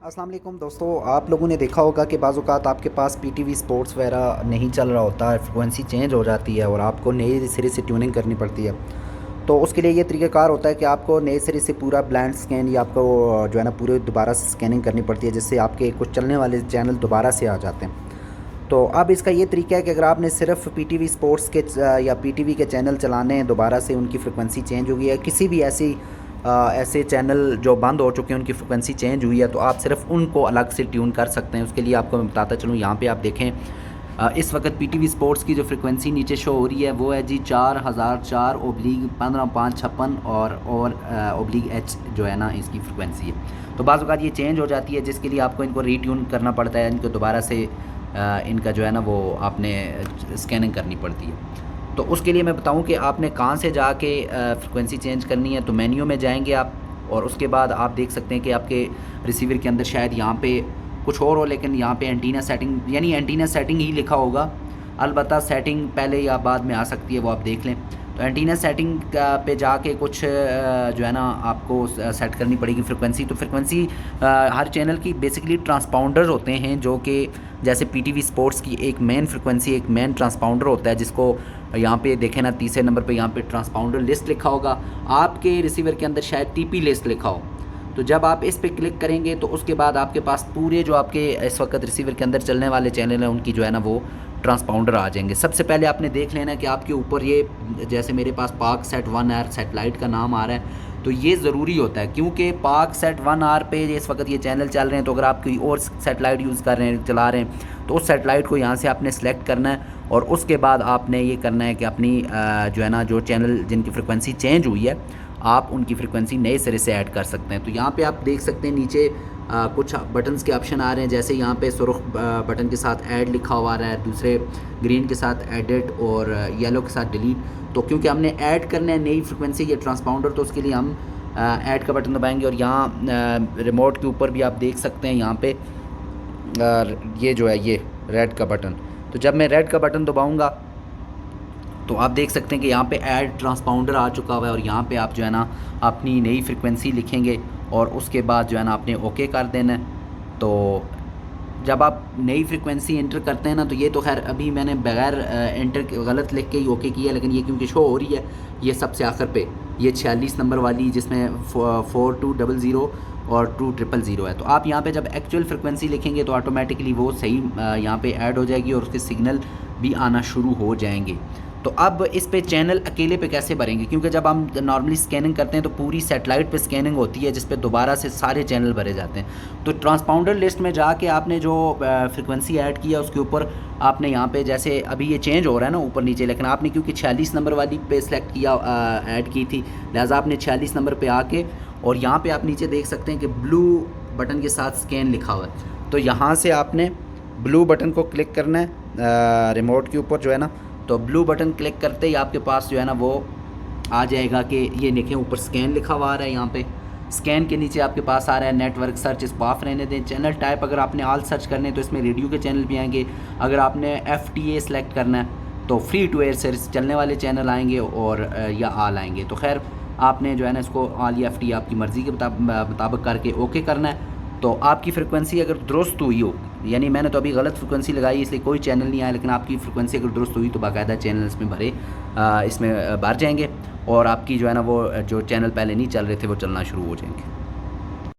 अस्सलाम वालेकुम दोस्तों, आप लोगों ने देखा होगा कि बाज़ औक़ात आपके पास पीटीवी स्पोर्ट्स वगैरह नहीं चल रहा होता है, फ्रिक्वेंसी चेंज हो जाती है और आपको नए सिरे से ट्यूनिंग करनी पड़ती है। तो उसके लिए ये तरीक़ाकार होता है कि आपको नए सिरे से पूरा ब्लाइंड स्कैन या आपको जो है ना पूरे दोबारा से स्कैनिंग करनी पड़ती है, जिससे आपके कुछ चलने वाले चैनल दोबारा से आ जाते हैं। तो अब इसका ये तरीका है कि अगर आपने सिर्फ़ पीटीवी स्पोर्ट्स के या पीटीवी के चैनल चलाने हैं, दोबारा से उनकी फ्रिक्वेंसी चेंज हो गई है, किसी भी ऐसे चैनल जो बंद हो चुके हैं उनकी फ्रिक्वेंसी चेंज हुई है, तो आप सिर्फ उनको अलग से ट्यून कर सकते हैं। उसके लिए आपको मैं बताता चलूँ, यहाँ पे आप देखें इस वक्त पीटीवी स्पोर्ट्स की जो फ्रिक्वेंसी नीचे शो हो रही है वो है जी 4004/15,556 और /H जो है ना इसकी फ्रिक्वेंसी है। तो बाज़ औक़ात ये चेंज हो जाती है, जिसके लिए आपको इनको रीट्यून करना पड़ता है, इनको दोबारा से इनका जो है ना वो आपने स्कैनिंग करनी पड़ती है। तो उसके लिए मैं बताऊं कि आपने कहाँ से जाके फ्रिक्वेंसी चेंज करनी है। तो मेन्यू में जाएंगे आप और उसके बाद आप देख सकते हैं कि आपके रिसीवर के अंदर शायद यहाँ पे कुछ और हो, लेकिन यहाँ पे एंटीना सेटिंग यानी एंटीना सेटिंग ही लिखा होगा। अलबत्ता सेटिंग पहले या बाद में आ सकती है, वो आप देख लें। तो एंटीना सेटिंग पे जाके कुछ जो है ना आपको सेट करनी पड़ेगी फ्रिक्वेंसी। तो फ्रिक्वेंसी हर चैनल की बेसिकली ट्रांसपाउंडर होते हैं, जो कि जैसे पीटीवी स्पोर्ट्स की एक मेन फ्रिक्वेंसी एक मेन ट्रांसपाउंडर होता है, जिसको यहाँ पे देखें ना तीसरे नंबर पे यहाँ पे ट्रांसपाउंडर लिस्ट लिखा होगा। आपके रिसीवर के अंदर शायद टीपी लिस्ट लिखा हो। तो जब आप इस पर क्लिक करेंगे तो उसके बाद आपके पास पूरे जो आपके इस वक्त रिसीवर के अंदर चलने वाले चैनल हैं उनकी जो है ना वो ट्रांसपाउंडर आ जाएंगे। सबसे पहले आपने देख लेना कि आपके ऊपर ये जैसे मेरे पास पाक सेट 1R सेटेलाइट का नाम आ रहा है, तो ये ज़रूरी होता है क्योंकि पाक सेट 1R पे इस वक्त ये चैनल चल रहे हैं। तो अगर आप कोई और सेटेलाइट यूज़ कर रहे हैं चला रहे हैं तो उस सेटेलाइट को यहाँ से आपने सेलेक्ट करना है और उसके बाद आपने ये करना है कि अपनी जो है ना जो चैनल जिनकी फ्रिक्वेंसी चेंज हुई है आप उनकी फ्रिक्वेंसी नए सिरे से ऐड कर सकते हैं। तो यहाँ पे आप देख सकते हैं नीचे कुछ बटन्स के ऑप्शन आ रहे हैं, जैसे यहाँ पे सुर्ख बटन के साथ ऐड लिखा हुआ आ रहा है, दूसरे ग्रीन के साथ एडिट और येलो के साथ डिलीट। तो क्योंकि हमने ऐड करना है नई फ्रिक्वेंसी या ट्रांसपाउंडर, तो उसके लिए हम ऐड का बटन दबाएंगे और यहाँ रिमोट के ऊपर भी आप देख सकते हैं यहाँ पे ये जो है ये रेड का बटन। तो जब मैं रेड का बटन दबाऊँगा तो आप देख सकते हैं कि यहाँ पे ऐड ट्रांसपाउंडर आ चुका हुआ है और यहाँ पे आप जो है ना अपनी नई फ्रिक्वेंसी लिखेंगे और उसके बाद जो है ना आपने ओके कर देना है। तो जब आप नई फ्रिक्वेंसी इंटर करते हैं ना, तो ये तो खैर अभी मैंने बगैर इंटर गलत लिख के ही ओके किया, लेकिन ये क्योंकि शो हो रही है ये सबसे आखिर पे ये 46 नंबर वाली जिसमें 4200 और 2000 है। तो आप यहाँ पे जब एक्चुअल फ्रिक्वेंसी लिखेंगे तो ऑटोमेटिकली वो सही यहाँ पे ऐड हो जाएगी और उसके सिग्नल भी आना शुरू हो जाएंगे। तो अब इस पे चैनल अकेले पे कैसे भरेंगे, क्योंकि जब हम नॉर्मली स्कैनिंग करते हैं तो पूरी सेटेलाइट पे स्कैनिंग होती है जिस पे दोबारा से सारे चैनल भरे जाते हैं। तो ट्रांसपाउंडर लिस्ट में जाके आपने जो फ्रिक्वेंसी ऐड किया उसके ऊपर आपने यहाँ पे जैसे अभी ये चेंज हो रहा है ना ऊपर नीचे, लेकिन आपने क्योंकि 46 नंबर वाली पे सेलेक्ट किया ऐड की थी, लिहाजा आपने 46 नंबर पर आके और यहाँ पर आप नीचे देख सकते हैं कि ब्लू बटन के साथ स्कैन लिखा हुआ है। तो यहाँ से आपने ब्लू बटन को क्लिक करना है रिमोट के ऊपर जो है ना। तो ब्लू बटन क्लिक करते ही आपके पास जो है ना वो आ जाएगा कि ये देखें ऊपर स्कैन लिखा हुआ आ रहा है। यहाँ पे स्कैन के नीचे आपके पास आ रहा है नेटवर्क सर्च, इसको ऑफ रहने दें। चैनल टाइप अगर आपने ऑल सर्च करने हैं तो इसमें रेडियो के चैनल भी आएंगे। अगर आपने FTA सेलेक्ट करना है तो फ्री टू एयर से चलने वाले चैनल आएंगे और या ऑल आएंगे। तो खैर आपने जो है ना इसको ऑल या FTA आपकी मर्ज़ी के मुताबिक करके ओके करना है। तो आपकी फ्रिक्वेंसी अगर दुरुस्त हुई हो, यानी मैंने तो अभी गलत फ्रिक्वेंसी लगाई इसलिए कोई चैनल नहीं आया, लेकिन आपकी फ्रिक्वेंसी अगर दुरुस्त हुई तो बाकायदा चैनल इसमें भर जाएंगे और आपकी जो है ना वो जो चैनल पहले नहीं चल रहे थे वो चलना शुरू हो जाएंगे।